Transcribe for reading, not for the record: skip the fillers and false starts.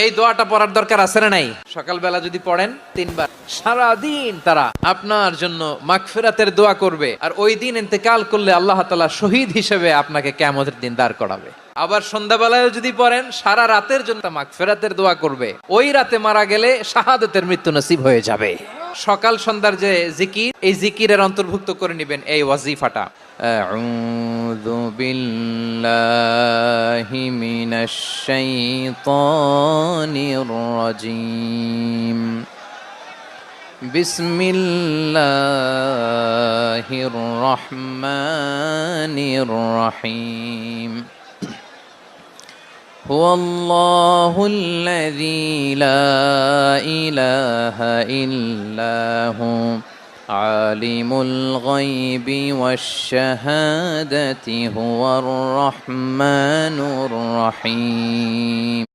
এই দোয়াটা পড়ার দরকার আছে না নাই? সকালবেলা যদি পড়েন 3 বার, সারাদিন তারা আপনার জন্য মাগফিরাতের দোয়া করবে। আর ওই দিন ইন্তেকাল করলে আল্লাহ তাআলা শহীদ হিসেবে আপনাকে কিয়ামতের দিন দাঁড় করাবে। আবার সন্ধ্যাবেলায় যদি পড়েন, সারা রাতের জন্য মাগফিরাতের দোয়া করবে। ওই রাতে মারা গেলে শাহাদাতের মৃত্যু নসিব হয়ে যাবে। সকাল সন্ধ্যার যে জিকির, এই জিকিরের অন্তর্ভুক্ত করে নেবেন এই ওয়াজিফাটা। আউযু বিল্লাহি মিনাশ শাইতানির রাজীম। বিসমিল্লাহির রহমানির রহিম। হুয়াল্লাহুল্লাযী লা ইলাহা ইল্লাহু আলিমুল গায়বি ওয়াশ শাহাদাতি হুয়ার রহমানুর রহিম।